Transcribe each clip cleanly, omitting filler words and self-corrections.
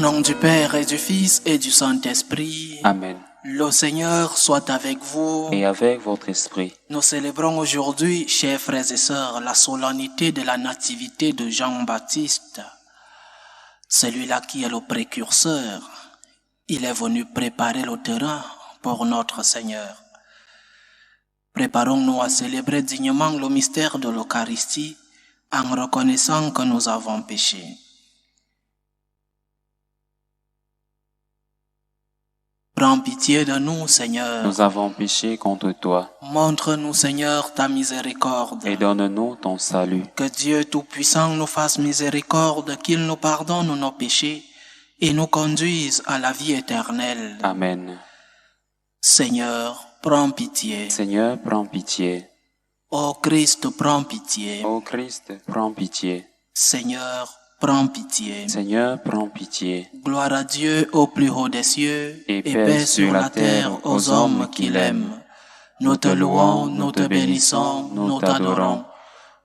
nom du Père et du Fils et du Saint-Esprit. Amen. Le Seigneur soit avec vous. Et avec votre esprit. Nous célébrons aujourd'hui, chers frères et sœurs, la solennité de la nativité de Jean-Baptiste. Celui-là qui est le précurseur. Il est venu préparer le terrain pour notre Seigneur. Préparons-nous à célébrer dignement le mystère de l'Eucharistie en reconnaissant que nous avons péché. Prends pitié de nous, Seigneur. Nous avons péché contre toi. Montre-nous, Seigneur, ta miséricorde. Et donne-nous ton salut. Que Dieu Tout-Puissant nous fasse miséricorde, qu'il nous pardonne nos péchés et nous conduise à la vie éternelle. Amen. Seigneur, prends pitié. Seigneur, prends pitié. Ô Christ, prends pitié. Ô Christ, prends pitié. Seigneur, prends pitié. Seigneur, prends pitié. Gloire à Dieu au plus haut des cieux Et paix sur la terre aux hommes qui l'aiment. Nous te louons, nous te bénissons, nous t'adorons.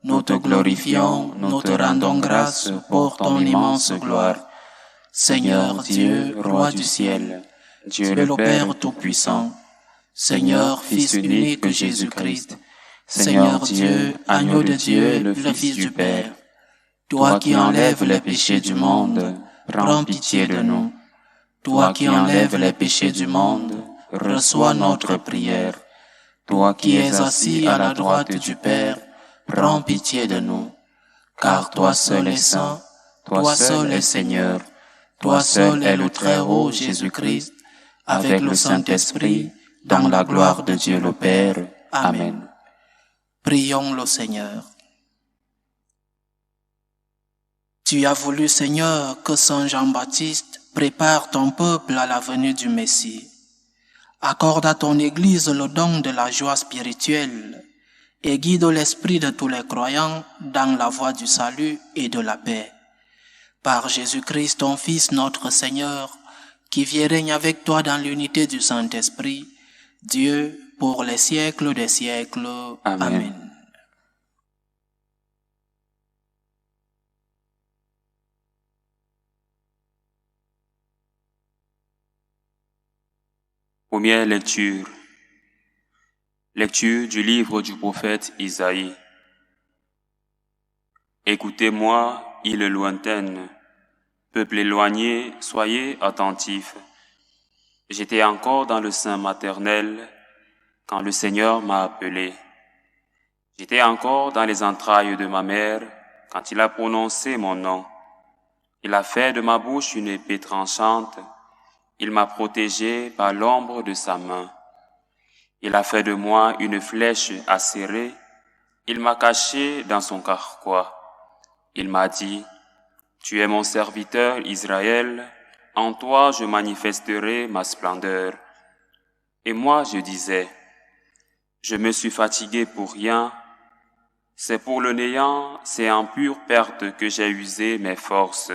Nous te glorifions, nous te rendons grâce pour ton immense gloire. Seigneur Dieu, Roi du ciel, Dieu le Père Tout-Puissant, Seigneur Fils unique Jésus-Christ, Seigneur Dieu, Agneau de Dieu, le Fils du Père, toi qui enlèves les péchés du monde, prends pitié de nous. Toi qui enlèves les péchés du monde, reçois notre prière. Toi qui es assis à la droite du Père, prends pitié de nous. Car toi seul es saint, toi seul es Seigneur, toi seul es le Très-Haut Jésus-Christ, avec le Saint-Esprit, dans la gloire de Dieu le Père. Amen. Prions le Seigneur. Tu as voulu, Seigneur, que Saint Jean-Baptiste prépare ton peuple à la venue du Messie. Accorde à ton Église le don de la joie spirituelle et guide l'esprit de tous les croyants dans la voie du salut et de la paix. Par Jésus-Christ, ton Fils, notre Seigneur, qui vit et règne avec toi dans l'unité du Saint-Esprit, Dieu, pour les siècles des siècles. Amen. Amen. Première lecture. Lecture du livre du prophète Isaïe. Écoutez-moi, îles lointaines, peuple éloigné, soyez attentifs. J'étais encore dans le sein maternel quand le Seigneur m'a appelé. J'étais encore dans les entrailles de ma mère quand il a prononcé mon nom. Il a fait de ma bouche une épée tranchante. Il m'a protégé par l'ombre de sa main. Il a fait de moi une flèche acérée. Il m'a caché dans son carquois. Il m'a dit, « Tu es mon serviteur Israël, en toi je manifesterai ma splendeur. » Et moi je disais, « Je me suis fatigué pour rien. C'est pour le néant, c'est en pure perte que j'ai usé mes forces. »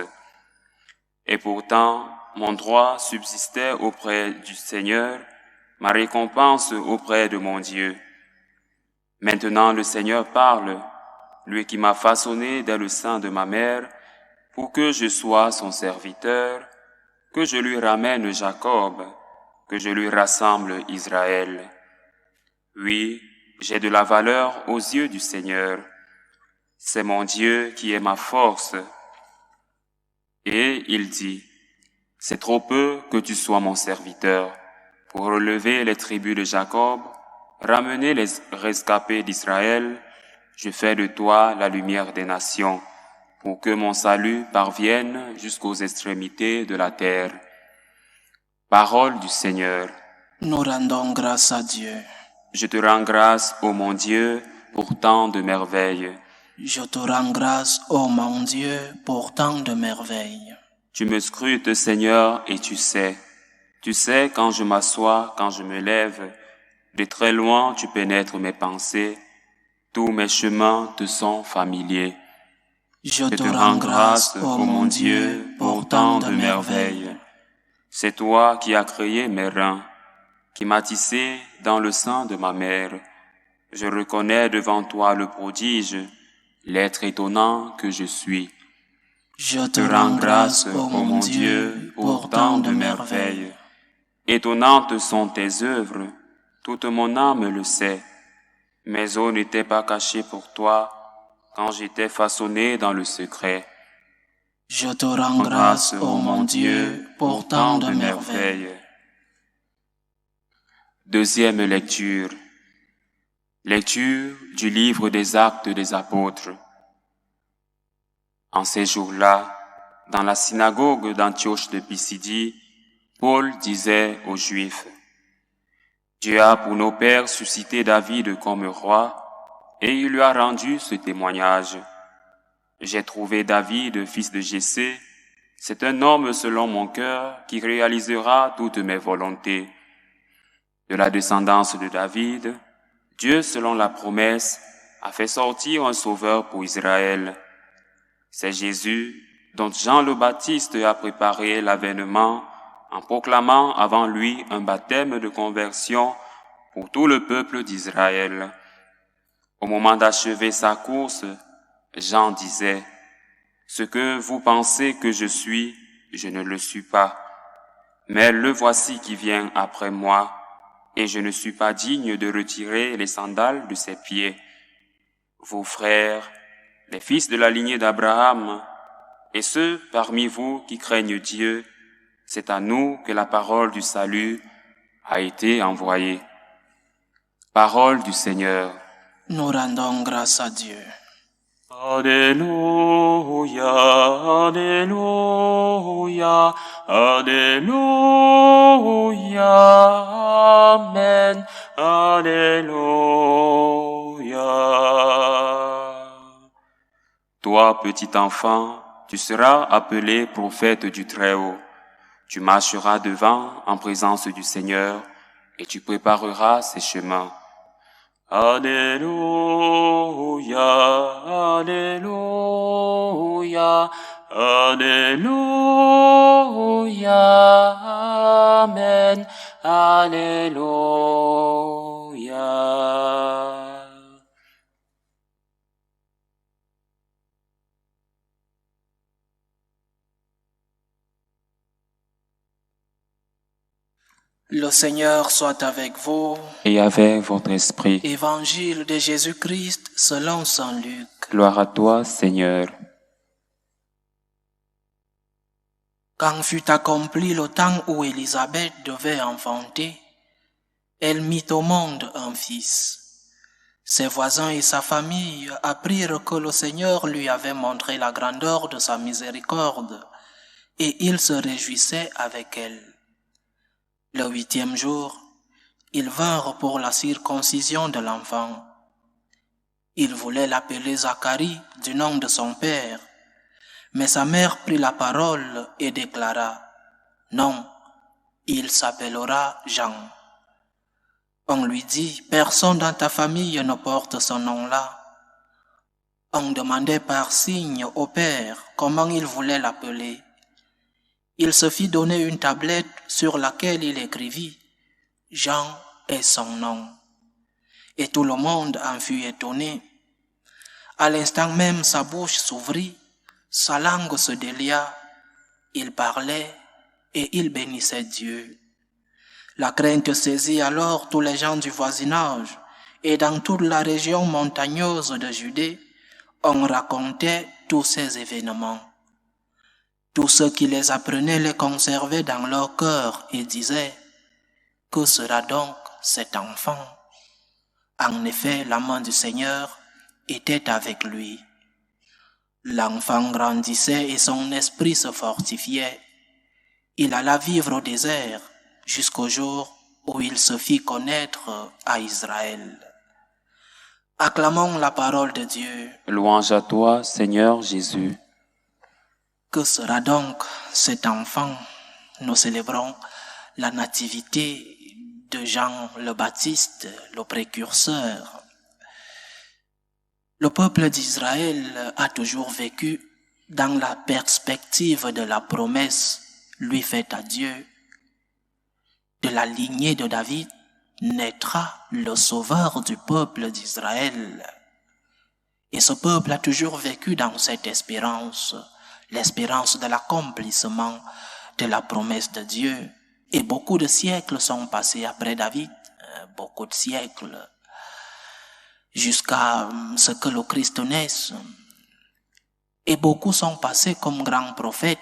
Et pourtant, mon droit subsistait auprès du Seigneur, ma récompense auprès de mon Dieu. Maintenant le Seigneur parle, lui qui m'a façonné dès le sein de ma mère, pour que je sois son serviteur, que je lui ramène Jacob, que je lui rassemble Israël. Oui, j'ai de la valeur aux yeux du Seigneur. C'est mon Dieu qui est ma force. Et il dit, c'est trop peu que tu sois mon serviteur, pour relever les tribus de Jacob, ramener les rescapés d'Israël. Je fais de toi la lumière des nations, pour que mon salut parvienne jusqu'aux extrémités de la terre. Parole du Seigneur. Nous rendons grâce à Dieu. Je te rends grâce, ô mon Dieu, pour tant de merveilles. Je te rends grâce, ô mon Dieu, pour tant de merveilles. Tu me scrutes, Seigneur, et tu sais. Tu sais quand je m'assois, quand je me lève. De très loin, tu pénètres mes pensées. Tous mes chemins te sont familiers. Je te rends grâce, ô mon Dieu, pour tant de merveilles. C'est toi qui as créé mes reins, qui m'as tissé dans le sein de ma mère. Je reconnais devant toi le prodige, l'être étonnant que je suis. Je te rends grâce, ô mon Dieu, pour tant de merveilles. Étonnantes sont tes œuvres, toute mon âme le sait. Mes os n'étaient pas cachés pour toi quand j'étais façonné dans le secret. Je te rends grâce, ô mon Dieu, pour tant de merveilles. Deuxième lecture. Lecture du livre des Actes des Apôtres. En ces jours-là, dans la synagogue d'Antioche de Pisidie, Paul disait aux Juifs: Dieu a pour nos pères suscité David comme roi, et il lui a rendu ce témoignage. J'ai trouvé David, fils de Jessé. C'est un homme selon mon cœur qui réalisera toutes mes volontés. De la descendance de David, Dieu, selon la promesse, a fait sortir un sauveur pour Israël. C'est Jésus, dont Jean le Baptiste a préparé l'avènement en proclamant avant lui un baptême de conversion pour tout le peuple d'Israël. Au moment d'achever sa course, Jean disait: Ce que vous pensez que je suis, je ne le suis pas. Mais le voici qui vient après moi, et je ne suis pas digne de retirer les sandales de ses pieds. Vos frères, les fils de la lignée d'Abraham, et ceux parmi vous qui craignent Dieu, c'est à nous que la parole du salut a été envoyée. Parole du Seigneur. Nous rendons grâce à Dieu. Alléluia, Alléluia, Alléluia, Amen, Alléluia. Toi, petit enfant, tu seras appelé prophète du Très-Haut. Tu marcheras devant en présence du Seigneur et tu prépareras ses chemins. Alléluia, Alléluia, Alléluia, Amen, Alléluia. Le Seigneur soit avec vous. Et avec votre esprit. Évangile de Jésus-Christ selon saint Luc. Gloire à toi, Seigneur. Quand fut accompli le temps où Élisabeth devait enfanter, elle mit au monde un fils. Ses voisins et sa famille apprirent que le Seigneur lui avait montré la grandeur de sa miséricorde, et ils se réjouissaient avec elle. Le 8e jour, ils vinrent pour la circoncision de l'enfant. Ils voulaient l'appeler Zacharie du nom de son père, mais sa mère prit la parole et déclara: Non, il s'appellera Jean. On lui dit: Personne dans ta famille ne porte ce nom-là. On demandait par signe au père comment il voulait l'appeler. Il se fit donner une tablette sur laquelle il écrivit: Jean est son nom. Et tout le monde en fut étonné. À l'instant même, sa bouche s'ouvrit, sa langue se délia, il parlait et il bénissait Dieu. La crainte saisit alors tous les gens du voisinage, et dans toute la région montagneuse de Judée, on racontait tous ces événements. Tous ceux qui les apprenaient les conservaient dans leur cœur et disaient: Que sera donc cet enfant? En effet, la main du Seigneur était avec lui. L'enfant grandissait et son esprit se fortifiait. Il alla vivre au désert jusqu'au jour où il se fit connaître à Israël. Acclamons la parole de Dieu. Louange à toi, Seigneur Jésus. Que sera donc cet enfant? Nous célébrons la nativité de Jean le Baptiste, le précurseur. Le peuple d'Israël a toujours vécu dans la perspective de la promesse lui faite à Dieu. De la lignée de David naîtra le sauveur du peuple d'Israël. Et ce peuple a toujours vécu dans cette espérance. l'espérance de l'accomplissement de la promesse de Dieu. Et beaucoup de siècles sont passés après David, beaucoup de siècles, jusqu'à ce que le Christ naisse. Et beaucoup sont passés comme grands prophètes.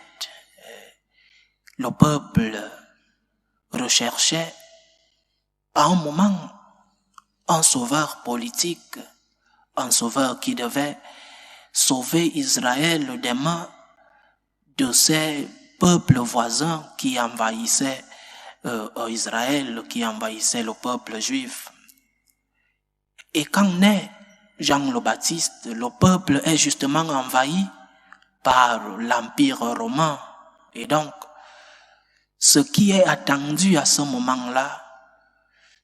Le peuple recherchait à un moment un sauveur politique, un sauveur qui devait sauver Israël des mains de ces peuples voisins qui envahissaient Israël, qui envahissaient le peuple juif. Et quand naît Jean le Baptiste, le peuple est justement envahi par l'Empire romain. Et donc, ce qui est attendu à ce moment-là,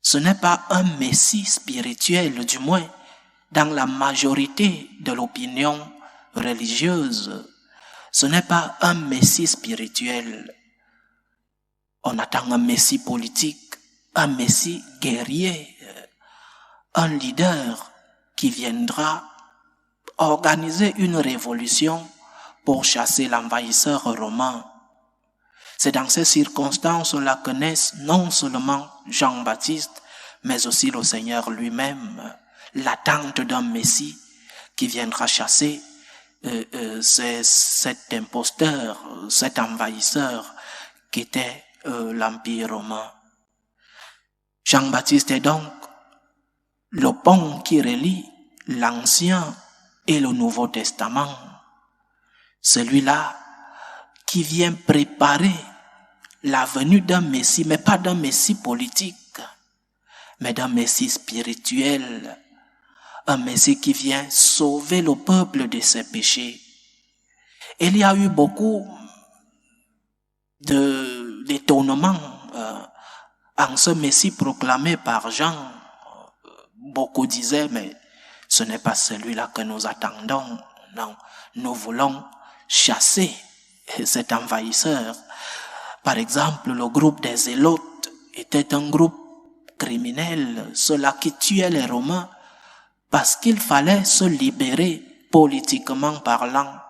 ce n'est pas un Messie spirituel, du moins dans la majorité de l'opinion religieuse. Ce n'est pas un Messie spirituel. On attend un Messie politique, un Messie guerrier, un leader qui viendra organiser une révolution pour chasser l'envahisseur romain. C'est dans ces circonstances-là que naissent non seulement Jean-Baptiste, mais aussi le Seigneur lui-même, l'attente d'un Messie qui viendra chasser cet imposteur, cet envahisseur qui était l'Empire romain. Jean-Baptiste est donc le pont qui relie l'Ancien et le Nouveau Testament. Celui-là qui vient préparer la venue d'un Messie, mais pas d'un Messie politique, mais d'un Messie spirituel, un Messie qui vient sauver le peuple de ses péchés. Il y a eu beaucoup d'étonnements en ce Messie proclamé par Jean. Beaucoup disaient, mais ce n'est pas celui-là que nous attendons. Non, nous voulons chasser cet envahisseur. Par exemple, le groupe des Zélotes était un groupe criminel, ceux-là qui tuaient les Romains parce qu'il fallait se libérer politiquement parlant.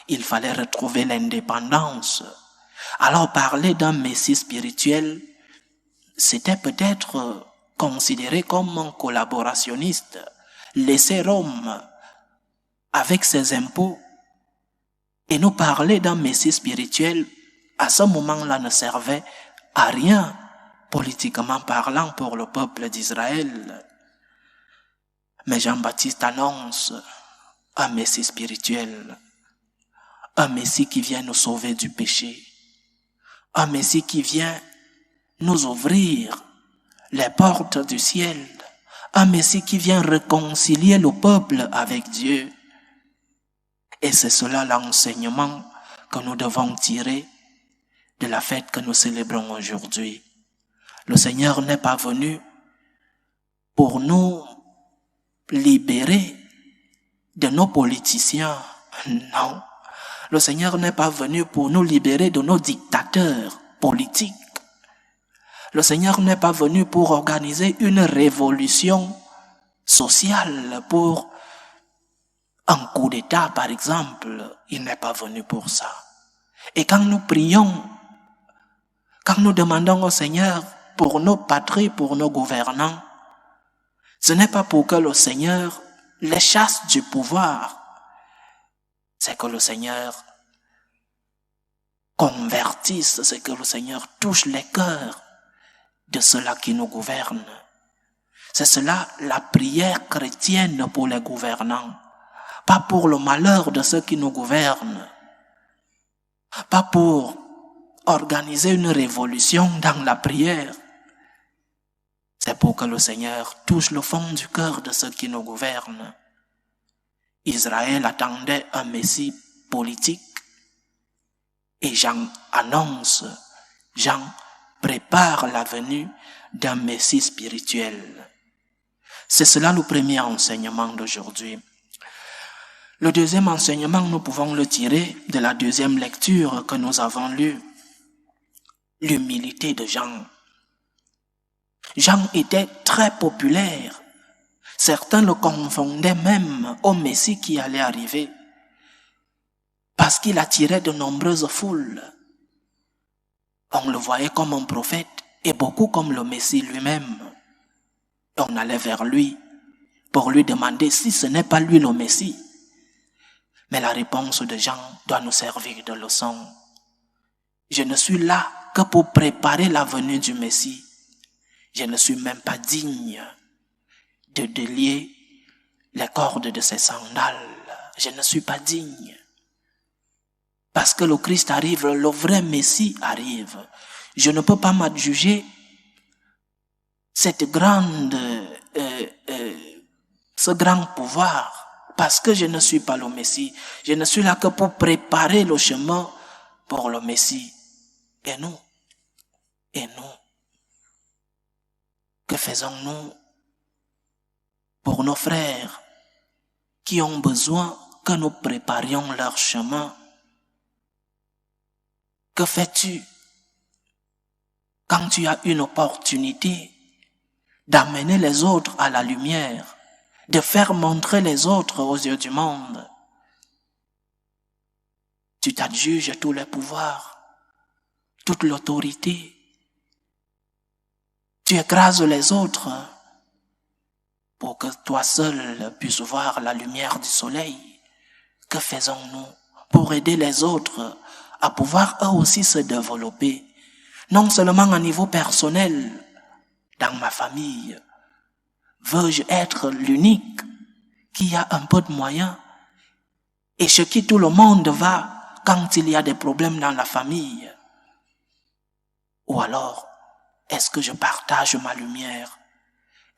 Il fallait retrouver l'indépendance. Alors parler d'un Messie spirituel, c'était peut-être considéré comme un collaborationniste. Laisser Rome avec ses impôts et nous parler d'un Messie spirituel, à ce moment-là ne servait à rien, politiquement parlant, pour le peuple d'Israël. Mais Jean-Baptiste annonce un Messie spirituel, un Messie qui vient nous sauver du péché, un Messie qui vient nous ouvrir les portes du ciel, un Messie qui vient réconcilier le peuple avec Dieu. Et c'est cela l'enseignement que nous devons tirer de la fête que nous célébrons aujourd'hui. Le Seigneur n'est pas venu pour nous libérer de nos politiciens. Non. Le Seigneur n'est pas venu pour nous libérer de nos dictateurs politiques. Le Seigneur n'est pas venu pour organiser une révolution sociale, pour un coup d'État par exemple. Il n'est pas venu pour ça. Et quand nous prions, quand nous demandons au Seigneur pour nos patries, pour nos gouvernants, ce n'est pas pour que le Seigneur les chasse du pouvoir. C'est que le Seigneur convertisse, c'est que le Seigneur touche les cœurs de ceux-là qui nous gouvernent. C'est cela la prière chrétienne pour les gouvernants. Pas pour le malheur de ceux qui nous gouvernent. Pas pour organiser une révolution dans la prière. C'est pour que le Seigneur touche le fond du cœur de ceux qui nous gouvernent. Israël attendait un Messie politique et Jean annonce, Jean prépare la venue d'un Messie spirituel. C'est cela le premier enseignement d'aujourd'hui. Le deuxième enseignement, nous pouvons le tirer de la deuxième lecture que nous avons lue. L'humilité de Jean. Jean était très populaire. Certains le confondaient même au Messie qui allait arriver. parce qu'il attirait de nombreuses foules. On le voyait comme un prophète et beaucoup comme le Messie lui-même. Et on allait vers lui pour lui demander si ce n'est pas lui le Messie. Mais la réponse de Jean doit nous servir de leçon. Je ne suis là que pour préparer la venue du Messie. Je ne suis même pas digne de délier les cordes de ses sandales. Je ne suis pas digne. Parce que le Christ arrive, le vrai Messie arrive. Je ne peux pas m'adjuger ce grand pouvoir, parce que je ne suis pas le Messie. Je ne suis là que pour préparer le chemin pour le Messie. Et nous, que faisons-nous pour nos frères qui ont besoin que nous préparions leur chemin? Que fais-tu quand tu as une opportunité d'amener les autres à la lumière, de faire montrer les autres aux yeux du monde? Tu t'adjuges tous les pouvoirs, toute l'autorité. Tu écrases les autres pour que toi seul puisses voir la lumière du soleil. Que faisons-nous pour aider les autres à pouvoir eux aussi se développer, non seulement à niveau personnel, dans ma famille? Veux-je être l'unique qui a un peu de moyens et chez qui tout le monde va quand il y a des problèmes dans la famille? Ou alors, est-ce que je partage ma lumière?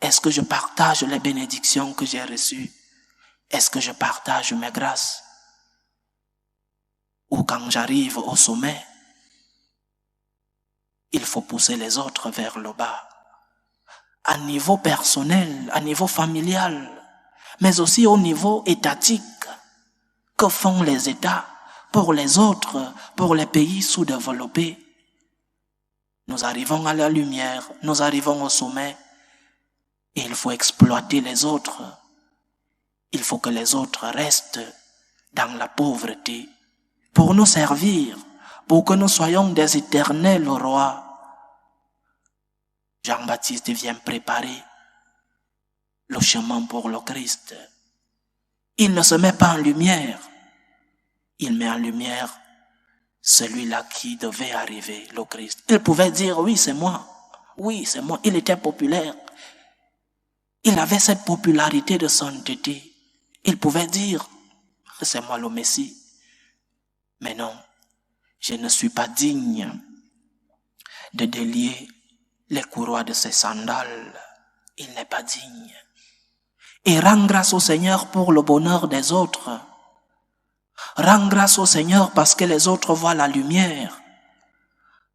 Est-ce que je partage les bénédictions que j'ai reçues? Est-ce que je partage mes grâces? Ou quand j'arrive au sommet, il faut pousser les autres vers le bas. À niveau personnel, à niveau familial, mais aussi au niveau étatique. Que font les États pour les autres, pour les pays sous-développés? Nous arrivons à la lumière, nous arrivons au sommet, et il faut exploiter les autres. Il faut que les autres restent dans la pauvreté pour nous servir, pour que nous soyons des éternels rois. Jean-Baptiste vient préparer le chemin pour le Christ. Il ne se met pas en lumière, il met en lumière celui-là qui devait arriver, le Christ. Il pouvait dire, oui, c'est moi. Oui, c'est moi. Il était populaire. Il avait cette popularité de sainteté. Il pouvait dire, c'est moi le Messie. Mais non, je ne suis pas digne de délier les courroies de ses sandales. Il n'est pas digne. Et rends grâce au Seigneur pour le bonheur des autres. Rends grâce au Seigneur parce que les autres voient la lumière.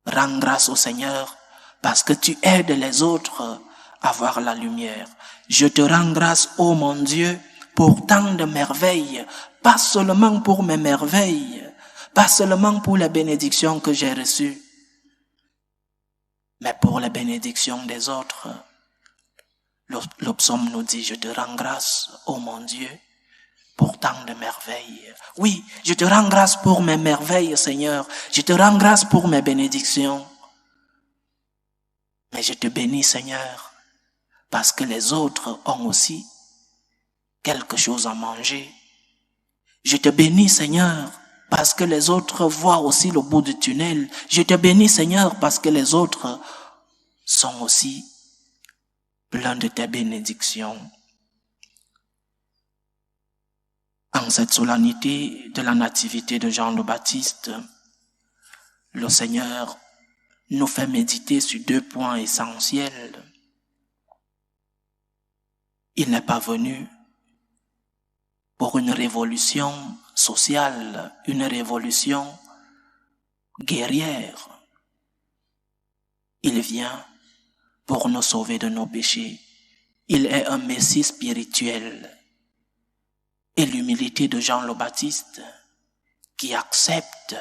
Rends grâce au Seigneur parce que tu aides les autres à voir la lumière. Je te rends grâce, ô mon Dieu, pour tant de merveilles, pas seulement pour mes merveilles, pas seulement pour les bénédictions que j'ai reçues, mais pour les bénédictions des autres. Le psaume nous dit, je te rends grâce, ô mon Dieu, pour tant de merveilles. Oui, je te rends grâce pour mes merveilles, Seigneur. Je te rends grâce pour mes bénédictions. Mais je te bénis, Seigneur, parce que les autres ont aussi quelque chose à manger. Je te bénis, Seigneur, parce que les autres voient aussi le bout du tunnel. Je te bénis, Seigneur, parce que les autres sont aussi pleins de tes bénédictions. En cette solennité de la nativité de Jean le Baptiste, le Seigneur nous fait méditer sur 2 points essentiels. Il n'est pas venu pour une révolution sociale, une révolution guerrière. Il vient pour nous sauver de nos péchés. Il est un Messie spirituel. Et l'humilité de Jean le Baptiste, qui accepte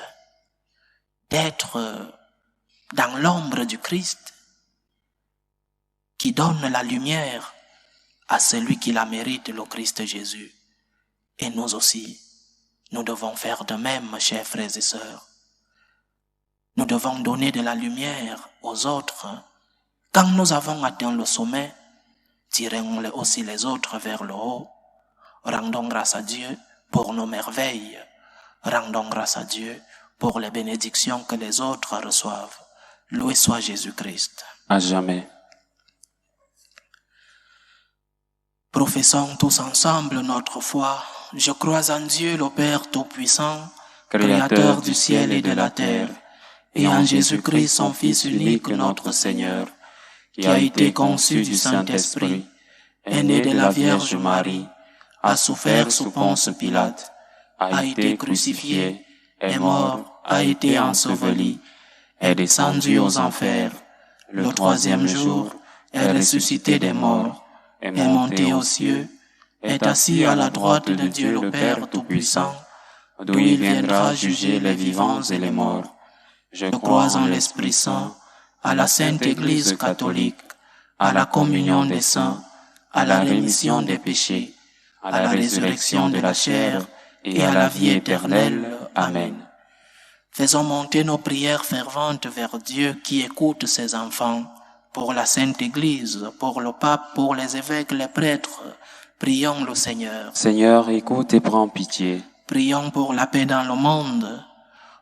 d'être dans l'ombre du Christ, qui donne la lumière à celui qui la mérite, le Christ Jésus. Et nous aussi, Nous devons faire de même, chers frères et sœurs. Nous devons donner de la lumière aux autres. Quand nous avons atteint le sommet, tirons aussi les autres vers le haut. Rendons grâce à Dieu pour nos merveilles. Rendons grâce à Dieu pour les bénédictions que les autres reçoivent. Loué soit Jésus-Christ. À jamais. Professons tous ensemble notre foi. Je crois en Dieu le Père Tout-Puissant, Créateur du ciel et de la terre, et en Jésus-Christ, son Fils unique, notre Seigneur, qui a été conçu du Saint-Esprit, est né de la Vierge Marie, a souffert sous Ponce Pilate, a été crucifié, est mort, a été enseveli, est descendu aux enfers. Le troisième jour, est ressuscité des morts, est monté aux cieux, est assis à la droite de Dieu le Père Tout-Puissant, d'où il viendra juger les vivants et les morts. Je crois en l'Esprit Saint, à la Sainte Église catholique, à la communion des saints, à la rémission des péchés, à la résurrection de la chair et à la vie éternelle. Amen. Faisons monter nos prières ferventes vers Dieu qui écoute ses enfants. Pour la Sainte Église, pour le pape, pour les évêques, les prêtres, prions le Seigneur. Seigneur, écoute et prends pitié. Prions pour la paix dans le monde,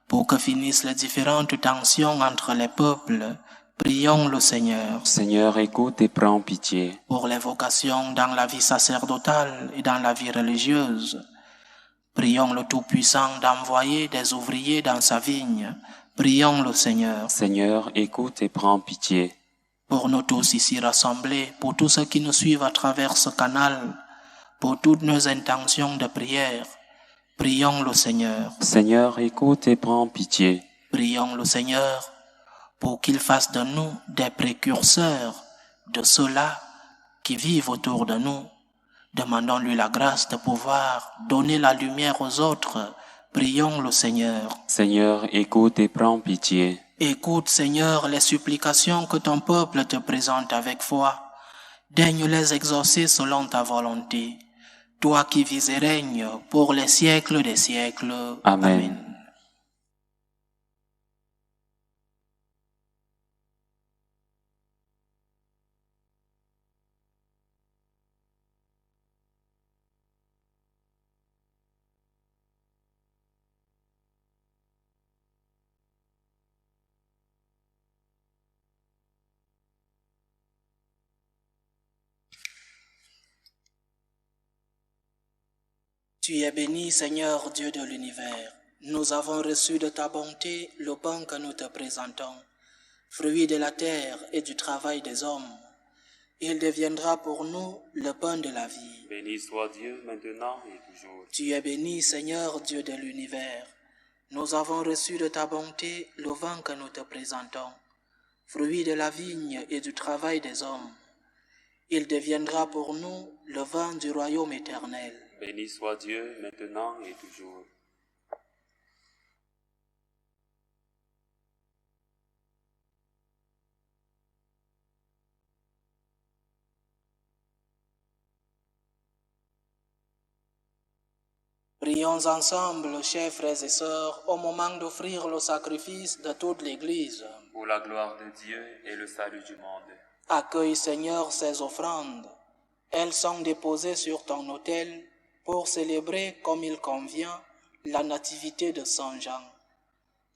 pour que finissent les différentes tensions entre les peuples. Prions le Seigneur. Seigneur, écoute et prends pitié. Pour les vocations dans la vie sacerdotale et dans la vie religieuse. Prions le Tout-Puissant d'envoyer des ouvriers dans sa vigne. Prions le Seigneur. Seigneur, écoute et prends pitié. Pour nous tous ici rassemblés, pour tous ceux qui nous suivent à travers ce canal, pour toutes nos intentions de prière, prions le Seigneur. Seigneur, écoute et prends pitié. Prions le Seigneur pour qu'il fasse de nous des précurseurs de ceux-là qui vivent autour de nous. Demandons-lui la grâce de pouvoir donner la lumière aux autres. Prions le Seigneur. Seigneur, écoute et prends pitié. Écoute, Seigneur, les supplications que ton peuple te présente avec foi. Daigne les exaucer selon ta volonté. Toi qui vis et règnes pour les siècles des siècles. Amen. Tu es béni, Seigneur Dieu de l'univers. Nous avons reçu de ta bonté le pain que nous te présentons, fruit de la terre et du travail des hommes. Il deviendra pour nous le pain de la vie. Béni soit Dieu maintenant et toujours. Tu es béni, Seigneur Dieu de l'univers. Nous avons reçu de ta bonté le vin que nous te présentons, fruit de la vigne et du travail des hommes. Il deviendra pour nous le vin du royaume éternel. Béni soit Dieu maintenant et toujours. Prions ensemble, chers frères et sœurs, au moment d'offrir le sacrifice de toute l'Église. Pour la gloire de Dieu et le salut du monde. Accueille, Seigneur, ces offrandes. Elles sont déposées sur ton autel pour célébrer comme il convient la nativité de Saint Jean.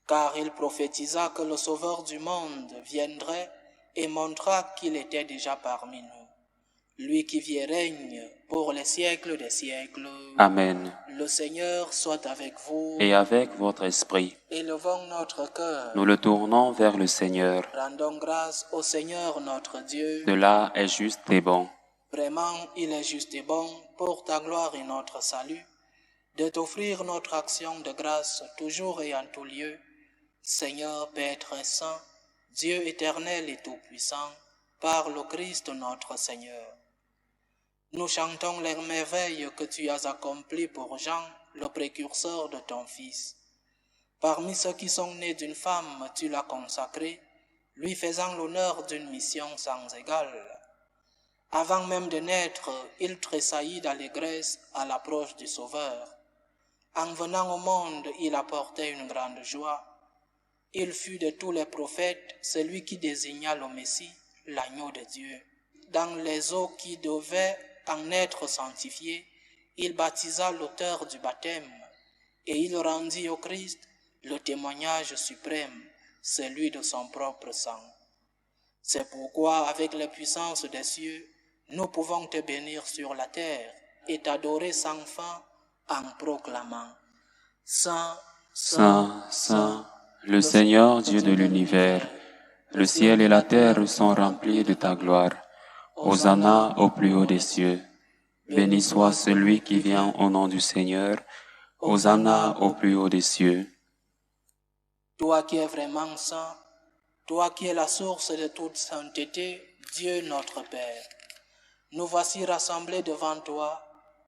Car il prophétisa que le Sauveur du monde viendrait et montra qu'il était déjà parmi nous. Lui qui vit et règne pour les siècles des siècles. Amen. Le Seigneur soit avec vous. Et avec votre esprit. Élevons notre cœur. Nous le tournons vers le Seigneur. Rendons grâce au Seigneur notre Dieu. De là est juste et bon. Vraiment, il est juste et bon, pour ta gloire et notre salut, de t'offrir notre action de grâce toujours et en tout lieu. Seigneur, Père très saint, Dieu éternel et tout-puissant, par le Christ notre Seigneur. Nous chantons les merveilles que tu as accomplies pour Jean, le précurseur de ton Fils. Parmi ceux qui sont nés d'une femme, tu l'as consacré, lui faisant l'honneur d'une mission sans égale. Avant même de naître, il tressaillit d'allégresse à l'approche du Sauveur. En venant au monde, il apportait une grande joie. Il fut de tous les prophètes celui qui désigna le Messie, l'agneau de Dieu. Dans les eaux qui devaient en être sanctifiées, il baptisa l'auteur du baptême, et il rendit au Christ le témoignage suprême, celui de son propre sang. C'est pourquoi, avec la puissance des cieux, nous pouvons te bénir sur la terre et t'adorer sans fin en proclamant « Saint, Saint, Saint, le Seigneur Dieu de l'univers, le ciel et la terre sont remplis de ta gloire. Hosanna au plus haut des cieux. Béni soit celui qui vient au nom du Seigneur. Hosanna au plus haut des cieux. » Toi qui es vraiment saint, toi qui es la source de toute sainteté, Dieu notre Père, nous voici rassemblés devant toi,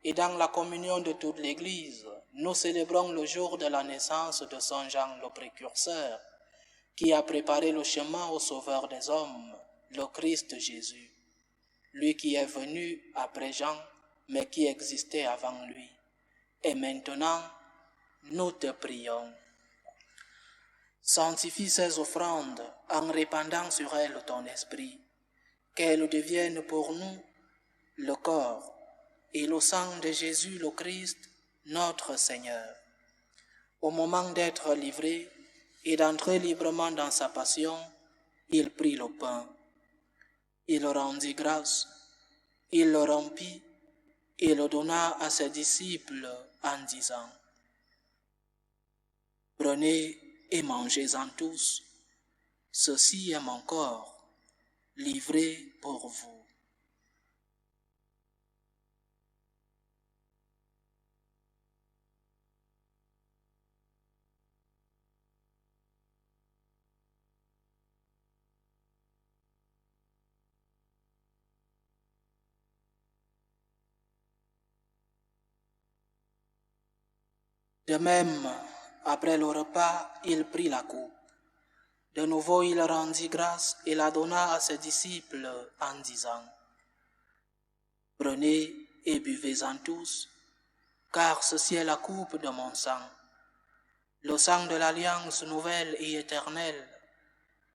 et dans la communion de toute l'Église, nous célébrons le jour de la naissance de Saint Jean le Précurseur, qui a préparé le chemin au Sauveur des hommes, le Christ Jésus, lui qui est venu après Jean, mais qui existait avant lui. Et maintenant, nous te prions. Sanctifie ces offrandes en répandant sur elles ton esprit, qu'elles deviennent pour nous le corps et le sang de Jésus le Christ, notre Seigneur. Au moment d'être livré et d'entrer librement dans sa passion, il prit le pain. Il rendit grâce, il le rompit et le donna à ses disciples en disant « Prenez et mangez-en tous, ceci est mon corps, livré pour vous. » De même, après le repas, il prit la coupe. De nouveau, il rendit grâce et la donna à ses disciples en disant « Prenez et buvez-en tous, car ceci est la coupe de mon sang, le sang de l'alliance nouvelle et éternelle,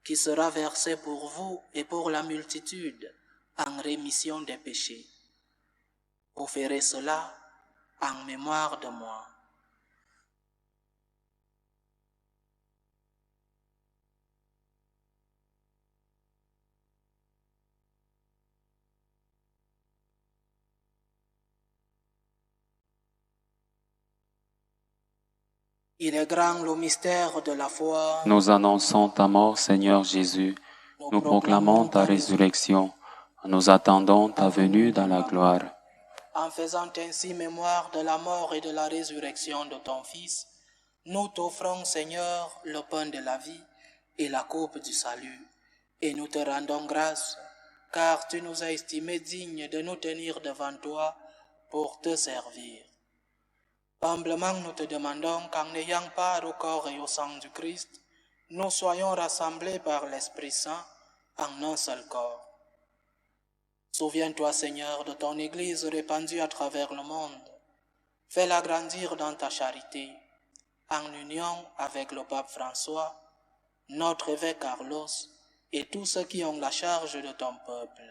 qui sera versé pour vous et pour la multitude en rémission des péchés. Vous ferez cela en mémoire de moi. » Il est grand le mystère de la foi. Nous annonçons ta mort, Seigneur Jésus. Nous proclamons ta résurrection. Nous attendons ta venue dans la gloire. En faisant ainsi mémoire de la mort et de la résurrection de ton Fils, nous t'offrons, Seigneur, le pain de la vie et la coupe du salut. Et nous te rendons grâce, car tu nous as estimés dignes de nous tenir devant toi pour te servir. Humblement, nous te demandons qu'en ayant part au corps et au sang du Christ, nous soyons rassemblés par l'Esprit Saint en un seul corps. Souviens-toi, Seigneur, de ton Église répandue à travers le monde. Fais-la grandir dans ta charité, en union avec le pape François, notre évêque Carlos et tous ceux qui ont la charge de ton peuple.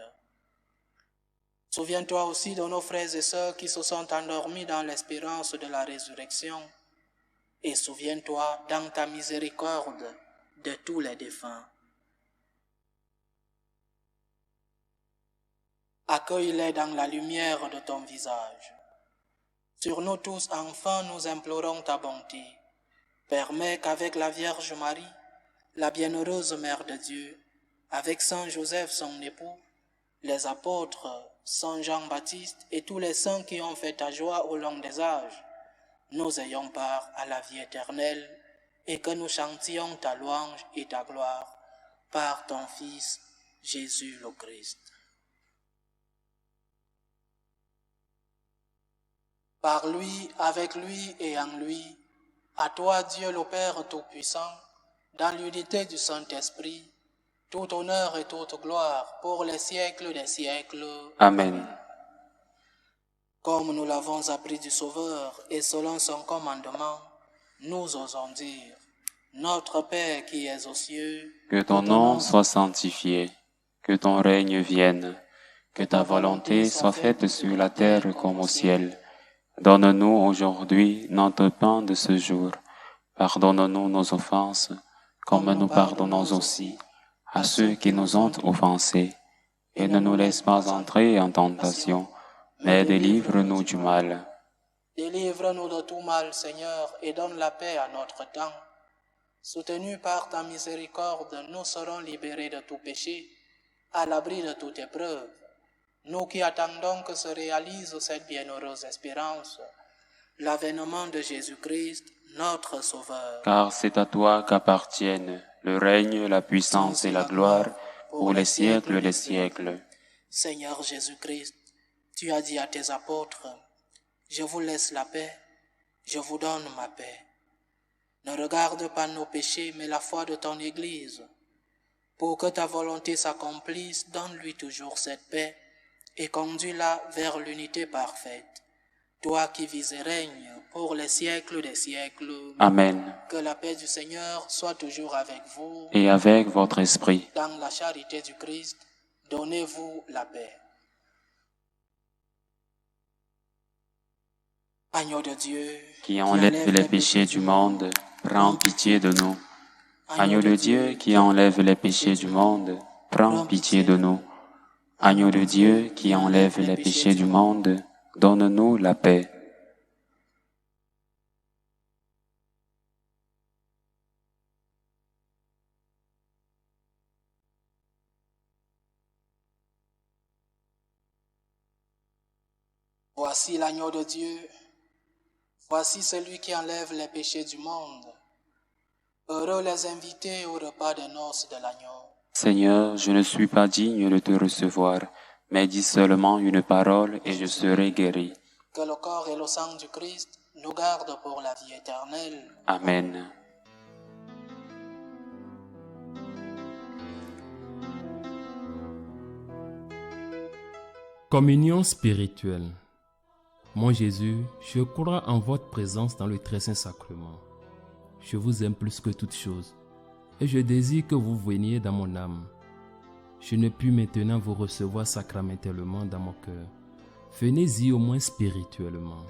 Souviens-toi aussi de nos frères et sœurs qui se sont endormis dans l'espérance de la résurrection, et souviens-toi dans ta miséricorde de tous les défunts. Accueille-les dans la lumière de ton visage. Sur nous tous, enfin, nous implorons ta bonté. Permets qu'avec la Vierge Marie, la bienheureuse Mère de Dieu, avec Saint Joseph son époux, les apôtres, Saint Jean-Baptiste et tous les saints qui ont fait ta joie au long des âges, nous ayons part à la vie éternelle et que nous chantions ta louange et ta gloire par ton Fils, Jésus le Christ. Par lui, avec lui et en lui, à toi Dieu le Père Tout-Puissant, dans l'unité du Saint-Esprit, tout honneur et toute gloire pour les siècles des siècles. Amen. Comme nous l'avons appris du Sauveur et selon son commandement, nous osons dire, Notre Père qui es aux cieux, que ton nom soit sanctifié, que ton règne vienne, que ta volonté soit faite sur la terre comme au ciel. Donne-nous aujourd'hui notre pain de ce jour. Pardonne-nous nos offenses, comme nous pardonnons aussi à ceux qui nous ont offensés. Et ne nous laisse pas entrer en tentation, mais délivre-nous du mal. Délivre-nous de tout mal, Seigneur, et donne la paix à notre temps. Soutenus par ta miséricorde, nous serons libérés de tout péché, à l'abri de toute épreuve. Nous qui attendons que se réalise cette bienheureuse espérance, l'avènement de Jésus-Christ, notre Sauveur. Car c'est à toi qu'appartiennent le règne, la puissance et la gloire pour les siècles des siècles. Seigneur Jésus-Christ, tu as dit à tes apôtres, « Je vous laisse la paix, je vous donne ma paix. Ne regarde pas nos péchés, mais la foi de ton Église. Pour que ta volonté s'accomplisse, donne-lui toujours cette paix et conduis-la vers l'unité parfaite. Toi qui vis et règnes pour les siècles des siècles. Amen. Que la paix du Seigneur soit toujours avec vous. Et avec votre esprit. Dans la charité du Christ, donnez-vous la paix. Agneau de Dieu, qui enlève les péchés du monde, prends pitié de nous. Agneau de Dieu qui enlève les péchés du monde, prends pitié de nous. Agneau de Dieu qui enlève les péchés du monde, donne-nous la paix. Voici l'agneau de Dieu. Voici celui qui enlève les péchés du monde. Heureux les invités au repas des noces de l'agneau. Seigneur, je ne suis pas digne de te recevoir, mais dis seulement une parole et je serai guéri. Que le corps et le sang du Christ nous gardent pour la vie éternelle. Amen. Communion spirituelle. Mon Jésus, je crois en votre présence dans le très saint sacrement. Je vous aime plus que toute chose, et je désire que vous veniez dans mon âme. Je ne puis maintenant vous recevoir sacramentellement dans mon cœur. Venez-y au moins spirituellement.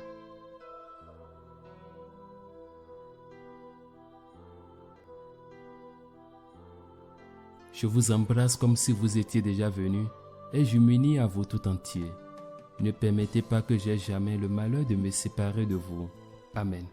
Je vous embrasse comme si vous étiez déjà venu, et je m'unis à vous tout entier. Ne permettez pas que j'aie jamais le malheur de me séparer de vous. Amen.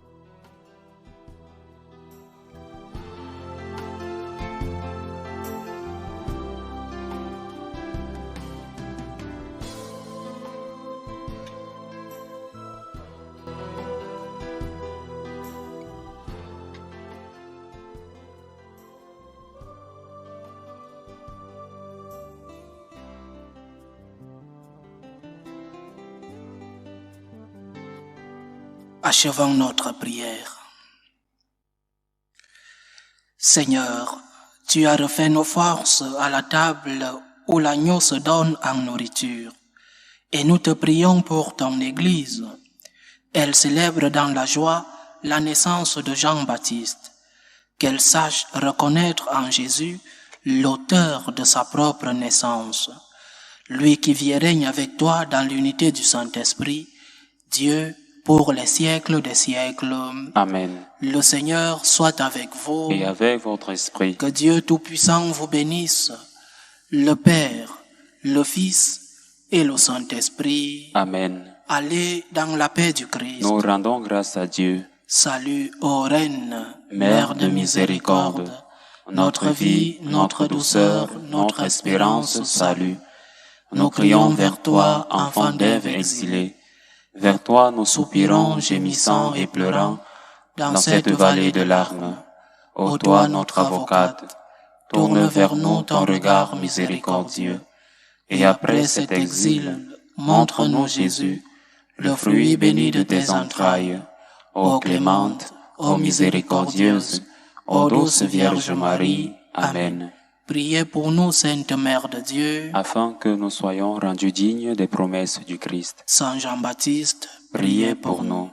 Achevons notre prière. Seigneur, tu as refait nos forces à la table où l'agneau se donne en nourriture. Et nous te prions pour ton Église. Elle célèbre dans la joie la naissance de Jean-Baptiste. Qu'elle sache reconnaître en Jésus l'auteur de sa propre naissance. Lui qui vit et règne avec toi dans l'unité du Saint-Esprit, Dieu, pour les siècles des siècles. Amen. Le Seigneur soit avec vous. Et avec votre esprit. Que Dieu Tout-Puissant vous bénisse, le Père, le Fils et le Saint-Esprit. Amen. Allez dans la paix du Christ. Nous rendons grâce à Dieu. Salut, ô Reine, Mère de miséricorde, notre vie, notre douceur, notre espérance, salut. Nous crions vers toi, enfant d'Ève exilé. Vers toi nous soupirons, gémissant et pleurant, dans cette vallée de larmes. Ô toi notre avocate, tourne vers nous ton regard miséricordieux. Et après cet exil, montre-nous Jésus, le fruit béni de tes entrailles. Ô clémente, ô miséricordieuse, ô douce Vierge Marie. Amen. Priez pour nous, Sainte Mère de Dieu. afin que nous soyons rendus dignes des promesses du Christ. Saint Jean-Baptiste, Priez pour nous.